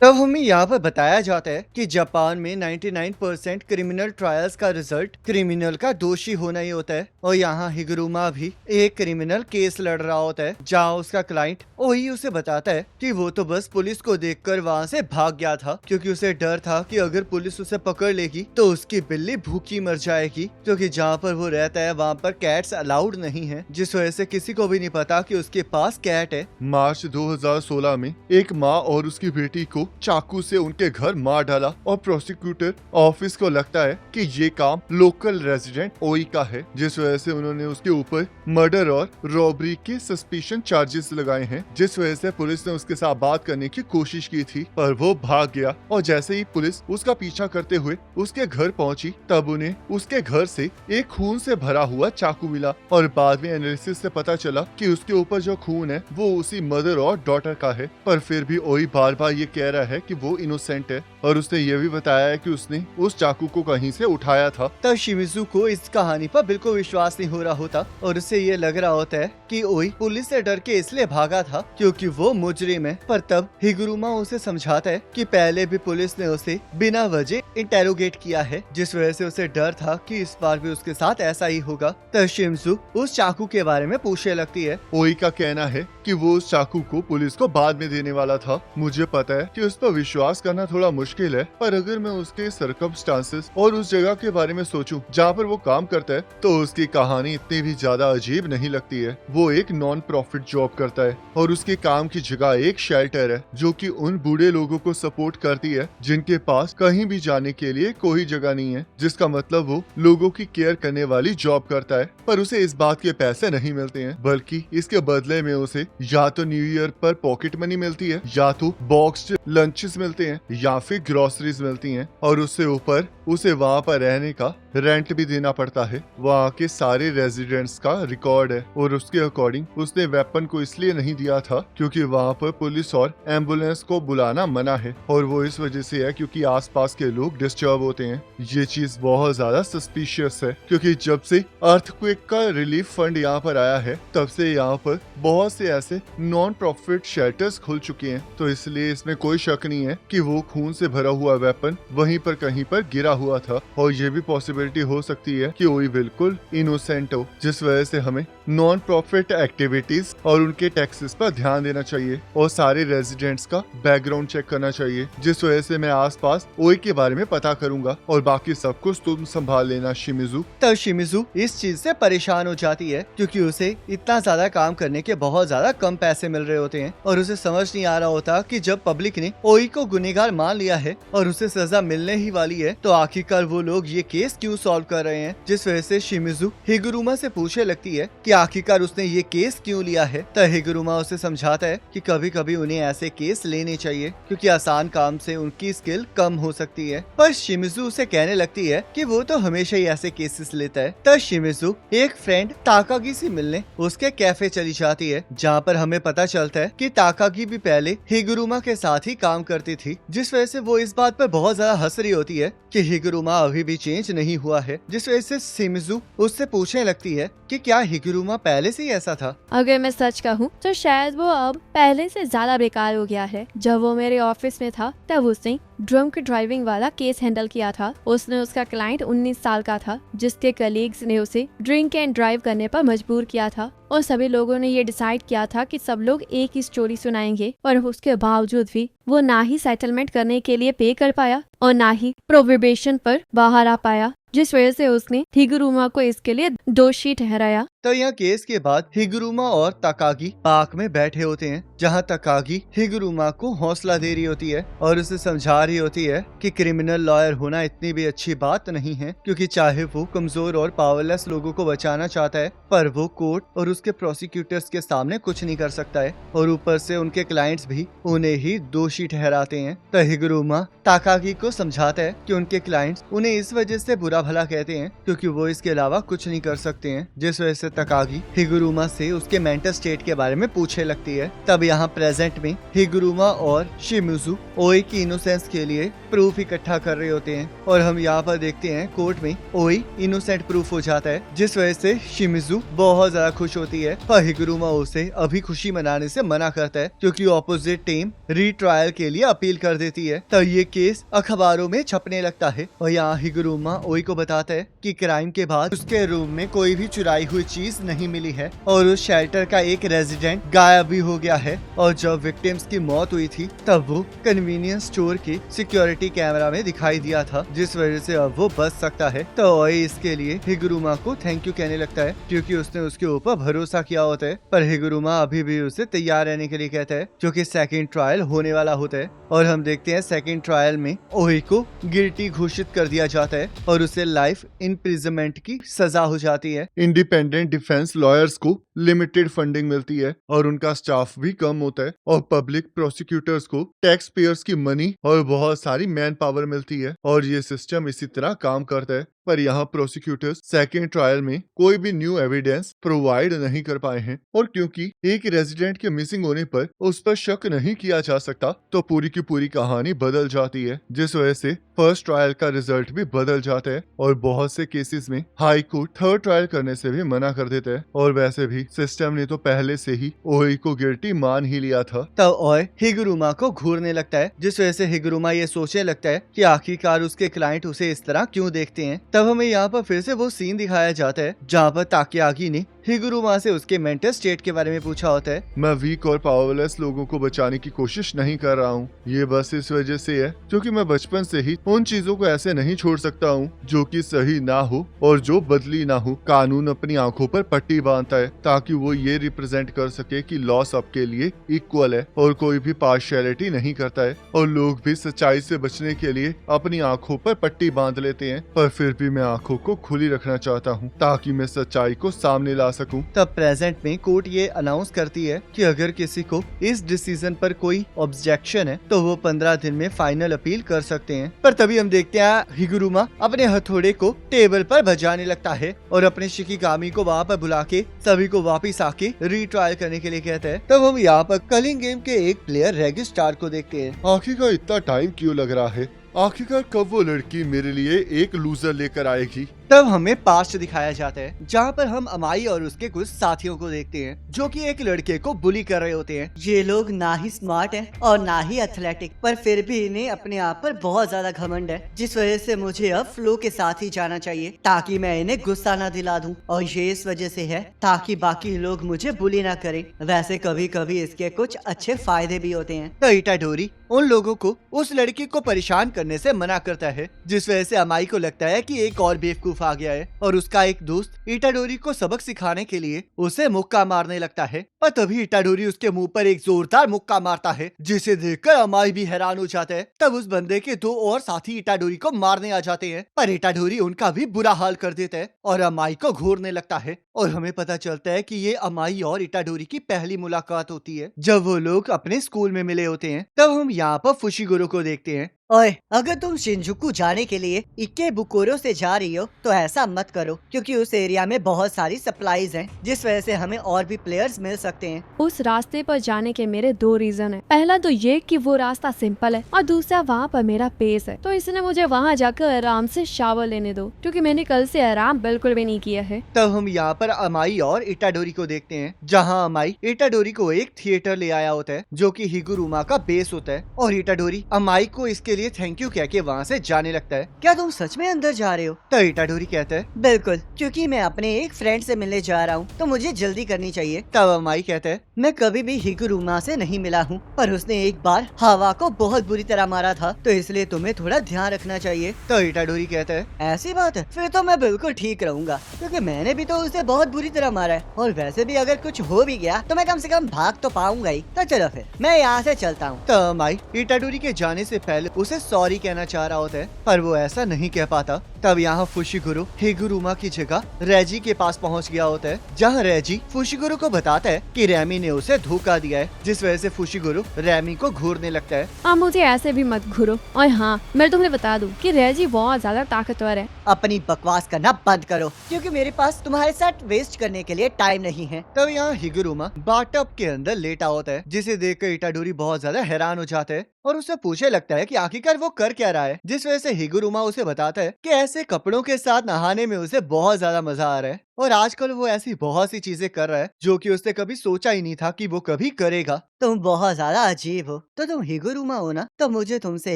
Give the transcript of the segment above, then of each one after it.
तब हमें यहाँ पर बताया जाता है कि जापान में 99% क्रिमिनल ट्रायल्स का रिजल्ट क्रिमिनल का दोषी होना ही होता है। और यहाँ हिगुरुमा भी एक क्रिमिनल केस लड़ रहा होता है, जहाँ उसका क्लाइंट वही उसे बताता है कि वो तो बस पुलिस को देखकर वहाँ से भाग गया था, क्योंकि उसे डर था कि अगर पुलिस उसे पकड़ लेगी तो उसकी बिल्ली भूखी मर जाएगी, क्योंकि जहाँ पर वो रहता है वहाँ पर कैट्स अलाउड नहीं है, जिस वजह से किसी को भी नहीं पता कि उसके पास कैट है। मार्च 2016 में एक माँ और उसकी बेटी को चाकू से उनके घर मार डाला और प्रोसिक्यूटर ऑफिस को लगता है कि ये काम लोकल रेजिडेंट ओई का है, जिस वजह से उन्होंने उसके ऊपर मर्डर और रॉबरी के सस्पिशन चार्जेस लगाए हैं। जिस वजह से पुलिस ने उसके साथ बात करने की कोशिश की थी, पर वो भाग गया। और जैसे ही पुलिस उसका पीछा करते हुए उसके घर पहुंची, तब उन्हें उसके घर से एक खून से भरा हुआ चाकू मिला और बाद में एनालिसिस से पता चला कि उसके ऊपर जो खून है वो उसी मदर और डॉटर का है। पर फिर भी ओई बार बार ये कह रहा है कि वो इनोसेंट है, और उसने ये भी बताया है कि उसने उस चाकू को कहीं से उठाया था। तब शिमिजू को इस कहानी पर बिल्कुल विश्वास नहीं हो रहा होता और उसे ये लग रहा होता है कि ओई पुलिस से डर के इसलिए भागा था क्योंकि वो मुजरिम है। पर तब हिगुरुमा उसे समझाता है कि पहले भी पुलिस ने उसे बिना वजह इंटेरोगेट किया है, जिस वजह से उसे डर था कि इस बार भी उसके साथ ऐसा ही होगा। तब शिमिजू उस चाकू के बारे में पूछने लगती है। ओई का कहना है कि वो उस चाकू को पुलिस को बाद में देने वाला था। मुझे पता है कि उस पर विश्वास करना थोड़ा मुश्किल है, पर अगर मैं उसके सर्कमस्टांसेस और उस जगह के बारे में सोचूं जहाँ पर वो काम करता है, तो उसकी कहानी इतनी भी ज्यादा अजीब नहीं लगती है। वो एक नॉन प्रॉफिट जॉब करता है और उसके काम की जगह एक शेल्टर है जो कि उन बूढ़े लोगों को सपोर्ट करती है जिनके पास कहीं भी जाने के लिए कोई जगह नहीं है, जिसका मतलब वो लोगों की केयर करने वाली जॉब करता है। पर उसे इस बात के पैसे नहीं मिलते हैं, बल्कि इसके बदले में उसे या तो न्यू ईयर पर पॉकेट मनी मिलती है, या तो बॉक्स्ड लंचेस मिलते हैं, या फिर ग्रोसरीज मिलती हैं। और उससे ऊपर उसे वहाँ पर रहने का रेंट भी देना पड़ता है। वहाँ के सारे रेजिडेंट्स का रिकॉर्ड है और उसके अकॉर्डिंग उसने वेपन को इसलिए नहीं दिया था क्योंकि वहाँ पर पुलिस और एम्बुलेंस को बुलाना मना है, और वो इस वजह से है क्योंकि आसपास के लोग डिस्टर्ब होते हैं। ये चीज बहुत ज्यादा सस्पिशियस है क्योंकि जब से अर्थक्वेक का रिलीफ फंड यहाँ पर आया है, तब से यहाँ पर बहुत से ऐसे नॉन प्रॉफिट शेल्टर्स खुल चुके हैं। तो इसलिए इसमें कोई शक नहीं है कि वो खून से भरा हुआ वेपन वहीं पर कहीं पर गिरा हुआ था, और ये भी पॉसिबिलिटी हो सकती है कि वही बिल्कुल इनोसेंट हो, जिस वजह से हमें नॉन प्रॉफिट एक्टिविटीज और उनके टैक्सेस पर ध्यान देना चाहिए और सारे रेजिडेंट्स का बैकग्राउंड चेक करना चाहिए। जिस वजह से मैं आसपास ओई के बारे में पता करूंगा और बाकी सब कुछ तुम संभाल लेना शिमिजू। तब शिमिजू इस चीज से परेशान हो जाती है क्योंकि उसे इतना ज्यादा काम करने के बहुत ज्यादा कम पैसे मिल रहे होते हैं, और उसे समझ नहीं आ रहा होता कि जब पब्लिक ने ओई को गुनहगार मान लिया है और उसे सजा मिलने ही वाली है, तो आखिरकार वो लोग ये केस क्यों सॉल्व कर रहे हैं। जिस वजह से शिमिजू हिगुरुमा से पूछने लगती है कि आखिरकार उसने ये केस क्यों लिया है। तब हिगुरुमा उसे समझाता है कि कभी कभी उन्हें ऐसे केस लेने चाहिए क्योंकि आसान काम से उनकी स्किल कम हो सकती है। पर शिमिजू उसे कहने लगती है कि वो तो हमेशा ही ऐसे केसेस लेता है। तब शिमिजू एक फ्रेंड ताकागी से मिलने उसके कैफे चली जाती है, जहाँ पर हमें पता चलता है कि ताकागी भी पहले हिगुरुमा के साथ ही काम करती थी, जिस वजह से वो इस बात पर बहुत ज्यादा हंस रही होती है कि हिगुरुमा अभी भी चेंज नहीं हुआ है। जिस वजह से शिमिजू उससे पूछने लगती है कि क्या हिगुरुमा पहले से ही ऐसा था। अगर मैं सच कहूँ तो शायद वो अब पहले से ज्यादा बेकार हो गया है। जब वो मेरे ऑफिस में था तब उसने ड्रंक ड्राइविंग वाला केस हैंडल किया था। उसने उसका क्लाइंट 19 साल का था जिसके कलीग्स ने उसे ड्रिंक एंड ड्राइव करने पर मजबूर किया था, और सभी लोगों ने ये डिसाइड किया था कि सब लोग एक ही स्टोरी सुनाएंगे। और उसके बावजूद भी वो ना ही सेटलमेंट करने के लिए पे कर पाया और ना ही प्रोहिबिशन पर बाहर आ पाया, जिस वजह से उसने हिगुरुमा को इसके लिए दोषी ठहराया। तो यह केस के बाद हिगुरुमा और ताकागी पार्क में बैठे होते हैं, जहां ताकागी हिगुरुमा को हौसला दे रही होती है और उसे समझा रही होती है कि क्रिमिनल लॉयर होना इतनी भी अच्छी बात नहीं है, क्योंकि चाहे वो कमजोर और पावरलेस लोगों को बचाना चाहता है, पर वो कोर्ट और उसके प्रोसिक्यूटर्स के सामने कुछ नहीं कर सकता है, और ऊपर से उनके क्लाइंट्स भी उन्हें ही दोषी ठहराते हैं। तो हिगुरुमा ताकागी को समझाता है कि उनके क्लाइंट्स उन्हें इस वजह से बुरा बुरा भला कहते हैं क्योंकि वो इसके अलावा कुछ नहीं कर सकते हैं, जिस वजह से तकागी हिगुरुमा से उसके मेंटल स्टेट के बारे में पूछने लगती है। तब यहाँ प्रेजेंट में हिगुरुमा और शिमिजू ओई की इनोसेंस के लिए प्रूफ इकट्ठा कर रहे होते हैं और हम यहाँ पर देखते हैं कोर्ट में ओई इनोसेंट प्रूफ हो जाता है, जिस वजह से शिमिजू बहुत ज्यादा खुश होती है। पर हिगुरुमा उसे अभी खुशी मनाने से मना करता है क्योंकि ऑपोजिट टीम रीट्रायल के लिए अपील कर देती है। तब ये केस अखबारों में छपने लगता है और यहाँ हिगुरुमा ओई को बताता है कि क्राइम के बाद उसके रूम में कोई भी चुराई हुई चीज नहीं मिली है और उस शेल्टर का एक रेजिडेंट गायब भी हो गया है और जब विक्टिम्स की मौत हुई थी तब वो कन्वीनियंस स्टोर के सिक्योरिटी कैमरा में दिखाई दिया था, जिस वजह से अब वो बच सकता है। तो ओई इसके लिए हिगुरुमा को थैंक यू कहने लगता है क्योंकि उसने उसके ऊपर भरोसा किया होता है। पर हिगुरुमा अभी भी उसे तैयार रहने के लिए कहता है क्योंकि सेकंड ट्रायल होने वाला होता है और हम देखते हैं सेकंड ट्रायल में ओई को गिल्टी घोषित कर दिया जाता है और उसे लाइफ इम्प्रिजनमेंट की सजा हो जाती है। इंडिपेंडेंट डिफेंस लॉयर्स को लिमिटेड फंडिंग मिलती है और उनका स्टाफ भी कम होता है और पब्लिक प्रोसिक्यूटर्स को टैक्स पेयर्स की मनी और बहुत सारी मैन पावर मिलती है और ये सिस्टम इसी तरह काम करता है। पर यहाँ प्रोसिक्यूटर्स सेकेंड ट्रायल में कोई भी न्यू एविडेंस प्रोवाइड नहीं कर पाए हैं और क्योंकि एक रेजिडेंट के मिसिंग होने पर उस पर शक नहीं किया जा सकता तो पूरी की पूरी कहानी बदल जाती है, जिस वजह से फर्स्ट ट्रायल का रिजल्ट भी बदल जाता है और बहुत से केसेस में हाई कोर्ट थर्ड ट्रायल करने से भी मना कर देता है और वैसे भी सिस्टम ने तो पहले से ही ओई को गिल्टी मान ही लिया था। तब ओई हिगुरुमा को घूरने लगता है, जिस वजह से हिगुरुमा ये सोचने लगता है कि आखिरकार उसके क्लाइंट उसे इस तरह क्यों देखते हैं। तब हमें यहाँ पर फिर से वो सीन दिखाया जाता है जहाँ पर ताकियागी ने हिगुरुमा से उसके मेंटल स्टेट के बारे में पूछा होता है। मैं वीक और पावरलेस लोगों को बचाने की कोशिश नहीं कर रहा हूँ, ये बस इस वजह से है क्योंकि मैं बचपन से ही उन चीजों को ऐसे नहीं छोड़ सकता हूँ जो कि सही ना हो और जो बदली ना हो। कानून अपनी आंखों पर पट्टी बांधता है ताकि वो ये रिप्रेजेंट कर सके कि लॉ सबके लिए इक्वल है और कोई भी पार्शियलिटी नहीं करता है और लोग भी सच्चाई से बचने के लिए अपनी आंखों पर पट्टी बांध लेते हैं। पर फिर भी मैं आंखों को खुली रखना चाहता हूँ ताकि मैं सच्चाई को सामने ला सकूं। तब प्रेजेंट में कोर्ट ये अनाउंस करती है कि अगर किसी को इस डिसीजन पर कोई ऑब्जेक्शन है तो वो 15 दिन में फाइनल अपील कर सकते हैं। पर तभी हम देखते हैं हिगुरुमा अपने हथौड़े को टेबल पर बजाने लगता है और अपने शिकिगामी को वहाँ पर बुला के सभी को वापिस आके रीट्रायल करने के लिए कहता है। तब हम यहाँ पर कलिंग गेम के एक प्लेयर रेगिस्टार को देखते हैं। आखिरकार इतना टाइम क्यों लग रहा है? आखिरकार कब वो लड़की मेरे लिए एक लूजर लेकर आएगी? तब हमें पास्ट दिखाया जाता है जहाँ पर हम अमाई और उसके कुछ साथियों को देखते हैं जो कि एक लड़के को बुली कर रहे होते हैं। ये लोग ना ही स्मार्ट हैं और ना ही एथलेटिक, पर फिर भी इन्हें अपने आप पर बहुत ज्यादा घमंड है, जिस वजह से मुझे अब फ्लो के साथ ही जाना चाहिए ताकि मैं इन्हें गुस्सा ना दिला दूं। और ये इस वजह से है ताकि बाकी लोग मुझे बुली ना करें। वैसे कभी कभी इसके कुछ अच्छे फायदे भी होते हैं। तो इटाडोरी उन लोगों को उस लड़की को परेशान करने से मना करता है, जिस वजह से अमाई को लगता है कि एक और बेवकूफ आ गया है और उसका एक दोस्त इटाडोरी को सबक सिखाने के लिए उसे मुक्का मारने लगता है। पर तभी इटाडोरी उसके मुंह पर एक जोरदार मुक्का मारता है, जिसे देखकर अमाई भी हैरान हो जाता है। तब उस बंदे के दो और साथी इटाडोरी को मारने आ जाते हैं, पर इटाडोरी उनका भी बुरा हाल कर देता है और अमाई को घूरने लगता है। और हमें पता चलता है कि ये अमाई और इटाडोरी की पहली मुलाकात होती है जब वो लोग अपने स्कूल में मिले होते हैं। तब हम यहाँ पर फुशिगुरो को देखते हैं। ओए, अगर तुम शिनजुकू जाने के लिए इकेबुकुरो से जा रही हो तो ऐसा मत करो क्योंकि उस एरिया में बहुत सारी सप्लाईज हैं, जिस वजह से हमें और भी प्लेयर्स मिल सकते हैं। उस रास्ते पर जाने के मेरे दो रीजन है। पहला तो ये कि वो रास्ता सिंपल है और दूसरा वहाँ पर मेरा पेस है, तो इसने मुझे वहाँ जाकर आराम से शावर लेने दो क्योंकि मैंने कल से आराम बिल्कुल भी नहीं किया है। तब हम यहाँ पर अमाई और इटाडोरी को देखते हैं जहाँ अमाई इटाडोरी को एक थिएटर ले आया होता है जो कि हिगुरुमा का बेस होता है और इटाडोरी अमाई को इसके लिए थैंक यू कह के वहाँ से जाने लगता है। क्या तुम सच में अंदर जा रहे हो? तो इटाडोरी कहता है बिल्कुल, क्योंकि मैं अपने एक फ्रेंड से मिलने जा रहा हूँ तो मुझे जल्दी करनी चाहिए। तब अमाई कहता है मैं कभी भी हिगुरुमा से नहीं मिला हूँ, पर उसने एक बार हवा को बहुत बुरी तरह मारा था, तो इसलिए तुम्हें थोड़ा ध्यान रखना चाहिए। तो इटाडोरी कहता है ऐसी बात है, फिर तो मैं बिल्कुल ठीक रहूंगा क्योंकि मैंने भी तो उसे बहुत बुरी तरह मारा है और वैसे भी अगर कुछ हो भी गया तो मैं कम से कम भाग तो पाऊंगा ही। तो चलो फिर मैं यहाँ से चलता हूँ। तो अमाई इटाडोरी के जाने से पहले उसे सॉरी कहना चाह रहा होता है पर वो ऐसा नहीं कह पाता। तब यहाँ फुशिगुरो हिगुरुमा की जगह रेजी के पास पहुँच गया होता है जहाँ रेजी फुशिगुरो को बताता है कि रैमी ने उसे धोखा दिया है, जिस वजह से फुशिगुरो रैमी को घूरने लगता है। अब मुझे ऐसे भी मत घूरो। और हाँ, मैं तुम्हें बता दूं कि रेजी बहुत ज्यादा ताकतवर है अपनी बकवास करना बंद करो, क्योंकि मेरे पास तुम्हारे साथ वेस्ट करने के लिए टाइम नहीं है। तब यहाँ हिगुरुमा बाथटब के अंदर लेटा होता है, जिसे देखकर इटाडोरी बहुत ज्यादा हैरान हो जाता है और उसे पूछने लगता है कि आखिरकार वो कर क्या रहा है, जिस वजह से हिगुरुमा उसे बताता है कि ऐसे कपड़ों के साथ नहाने में उसे बहुत ज्यादा मजा आ रहा है और आजकल वो ऐसी बहुत सी चीजें कर रहा है जो कि उसने कभी सोचा ही नहीं था कि वो कभी करेगा। तुम बहुत ज्यादा अजीब हो। तो तुम हिगुरुमा हो ना, तो मुझे तुमसे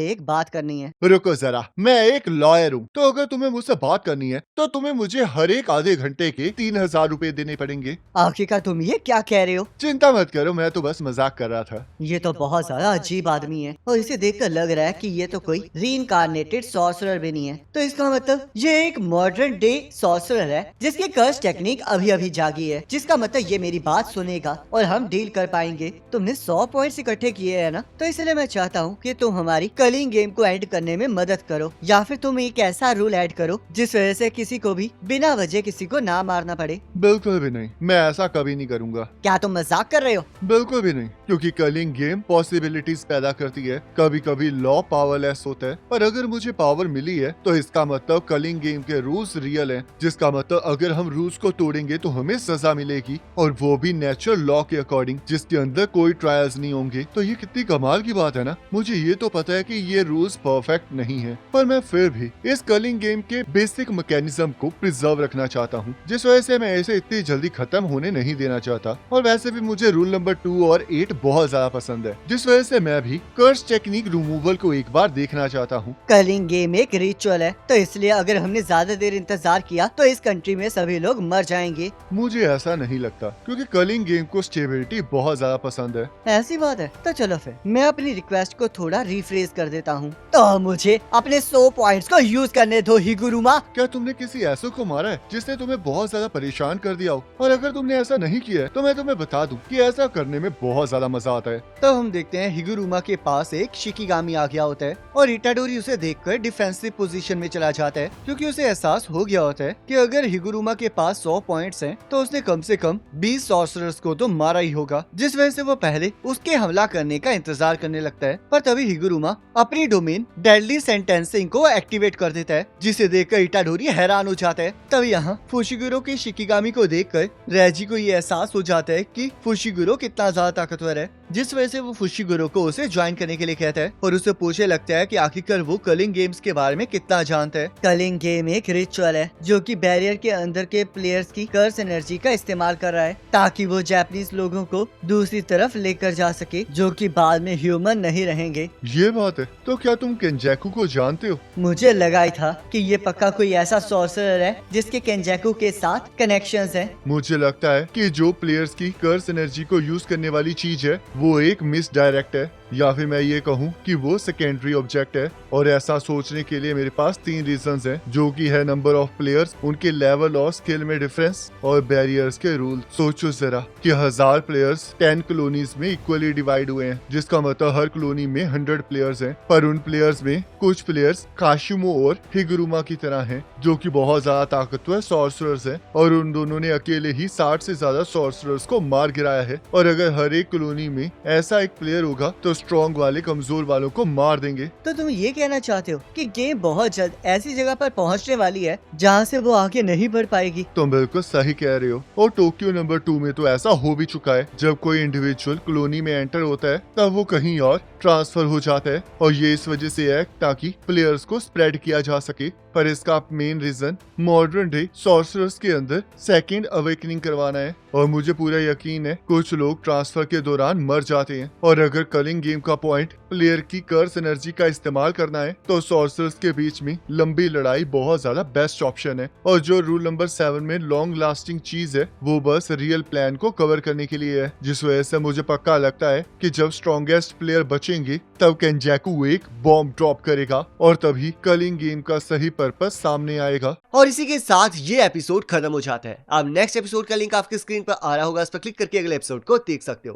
एक बात करनी है। रुको जरा, मैं एक लॉयर हूँ, तो अगर तुम्हें मुझसे बात करनी है तो तुम्हें मुझे हर एक आधे घंटे के 3,000 रुपए देने पड़ेंगे। आखिरकार तुम ये क्या कह रहे हो? चिंता मत करो, मैं तो बस मजाक कर रहा था। ये तो बहुत ज्यादा अजीब आदमी है और इसे देखकर लग रहा है कि ये तो कोई रीइंकार्नेटेड सॉर्सरर भी नहीं है। तो इसका मतलब ये एक मॉडर्न डे सॉर्सरर है जिसकी कर्स टेक्निक अभी अभी जागी है, जिसका मतलब ये मेरी बात सुनेगा और हम डील कर पाएंगे। तुमने 100 पॉइंट्स इकट्ठे किए हैं ना, तो इसलिए मैं चाहता हूँ कि तुम हमारी कलिंग गेम को एंड करने में मदद करो, या फिर तुम एक ऐसा रूल ऐड करो जिस वजह से किसी को भी बिना वजह किसी को ना मारना पड़े। बिल्कुल भी नहीं, मैं ऐसा कभी नहीं करूँगा। क्या तुम मजाक कर रहे हो? बिल्कुल भी नहीं, क्योंकि कलिंग गेम पॉसिबिलिटीज पैदा करती है। कभी कभी लॉ पावरलेस होता है, पर अगर मुझे पावर मिली है तो इसका मतलब कलिंग गेम के रूल्स रियल हैं, जिसका मतलब अगर हम रूल्स को तोड़ेंगे तो हमें सजा मिलेगी, और वो भी नेचुरल लॉ के अकॉर्डिंग, जिसके अंदर कोई ट्रायल्स नहीं होंगे। तो ये कितनी कमाल की बात है ना। मुझे ये तो पता है कि ये रूल्स परफेक्ट नहीं है, पर मैं फिर भी इस कलिंग गेम के बेसिक मैकेनिज्म को प्रिजर्व रखना चाहता हूँ, जिस वजह से मैं इसे इतनी जल्दी खत्म होने नहीं देना चाहता। और वैसे भी मुझे रूल नंबर 2 और 8 बहुत ज्यादा पसंद है, जिस वजह से मैं भी कर्स टेक्निक रिमूवल को एक बार देखना चाहता हूँ। कलिंग गेम एक रिचुअल है, तो इसलिए अगर हमने ज्यादा देर इंतजार किया तो इस कंट्री में सभी लोग मर जाएंगे। मुझे ऐसा नहीं लगता, क्योंकि कलिंग गेम को स्टेबिलिटी बहुत ज्यादा पसंद है। ऐसी बात है, तो चलो फिर मैं अपनी रिक्वेस्ट को थोड़ा रिफ्रेज कर देता हूँ। तो मुझे अपने 100 पॉइंट्स को यूज करने दो हिगुरुमा। क्या तुमने किसी ऐसे को मारा है जिसने तुम्हें बहुत ज्यादा परेशान कर दिया हो? और अगर तुमने ऐसा नहीं किया है तो मैं तुम्हें बता दूं कि ऐसा करने में बहुत ज्यादा मजा आता है। तो हम देखते हैं हिगुरुमा के पास एक शिकिगामी आ गया होता है और इटाडोरी उसे देखकर डिफेंसिव पोजीशन में चला जाता है, क्योंकि उसे एहसास हो गया होता है कि अगर हिगुरुमा के पास 100 पॉइंट्स हैं तो उसने कम से कम 20 सॉर्सरर्स को तो मारा ही होगा, जिस वजह से वो पहले उसके हमला करने का इंतजार करने लगता है। पर तभी हिगुरुमा अपनी डोमेन डेडली सेंटेंसिंग को एक्टिवेट कर देता है, जिसे देखकर इटाडोरी हैरान हो जाता है। तभी यहाँ फुशिगुरो के शिकिगामी को देखकर रेजी को ये एहसास हो जाता है कि फुशिगुरो कितना ज्यादा ताकतवर है, जिस वजह से वो फुशिगुरो को उसे ज्वाइन करने के लिए कहता है और उसे पूछने लगता है कि आखिरकार वो कलिंग गेम्स के बारे में कितना जानता है। कलिंग गेम एक रिचुअल है जो कि बैरियर के अंदर के प्लेयर्स की कर्स एनर्जी का इस्तेमाल कर रहा है ताकि वो जापानीज लोगों को दूसरी तरफ लेकर जा सके, जो कि बाद में ह्यूमन नहीं रहेंगे। ये बात है, तो क्या तुम केंजाकू को जानते हो? मुझे लगा ही था कि ये पक्का कोई ऐसा सॉर्सरर है जिसके केंजाकू के साथ कनेक्शंस हैं। मुझे लगता है कि जो प्लेयर्स की कर्स एनर्जी को यूज करने वाली चीज है वो एक मिस डायरेक्ट है, या फिर मैं ये कहूँ कि वो सेकेंडरी ऑब्जेक्ट है। और ऐसा सोचने के लिए मेरे पास 3 रीजंस हैं, जो कि है नंबर ऑफ प्लेयर्स, उनके लेवल और स्किल में डिफरेंस, और बैरियर्स के रूल। सोचो जरा कि 1000 प्लेयर्स 10 कॉलोनीज में इक्वली डिवाइड हुए हैं, जिसका मतलब हर कॉलोनी में 100 प्लेयर्स हैं। पर उन प्लेयर्स में कुछ प्लेयर्स काशिमो और हिगुरुमा की तरह हैं, जो कि बहुत ज्यादा ताकतवर सॉर्सरर्स हैं, और उन दोनों ने अकेले ही 60 से ज्यादा सॉर्सरर्स को मार गिराया है। और अगर हर एक कॉलोनी में ऐसा एक प्लेयर होगा तो स्ट्रॉन्ग वाले कमजोर वालों को मार देंगे। तो तुम ये कहना चाहते हो कि गेम बहुत जल्द ऐसी जगह पर पहुंचने वाली है जहां से वो आगे नहीं बढ़ पाएगी? तुम बिल्कुल सही कह रहे हो, और टोक्यो नंबर 2 में तो ऐसा हो भी चुका है। जब कोई इंडिविजुअल कॉलोनी में एंटर होता है तब वो कहीं और ट्रांसफर हो जाता है, और ये इस वजह से है ताकि प्लेयर्स को स्प्रेड किया जा सके। पर इसका main reason modern day sorcerers के अंदर सेकंड अवेकनिंग करवाना है, और मुझे पूरा यकीन है कुछ लोग ट्रांसफर के दौरान मर जाते हैं। और अगर कलिंग गेम का पॉइंट प्लेयर की कर्स एनर्जी का इस्तेमाल करना है तो सॉर्सरर्स के बीच में लंबी लड़ाई बहुत ज्यादा बेस्ट ऑप्शन है। और जो रूल नंबर 7 में लॉन्ग लास्टिंग चीज है वो बस रियल प्लान को कवर करने के लिए है, जिस वजह से मुझे पक्का लगता है कि जब स्ट्रॉन्गेस्ट प्लेयर बचेंगे तब केंजाकू एक बॉम्ब ड्रॉप करेगा, और तभी कलिंग गेम का सही पर्पस सामने आएगा। और इसी के साथ ये एपिसोड खत्म हो जाता है। अब नेक्स्ट एपिसोड का लिंक आपकी स्क्रीन पर आ रहा होगा, उस पर क्लिक करके अगले एपिसोड को देख सकते हो।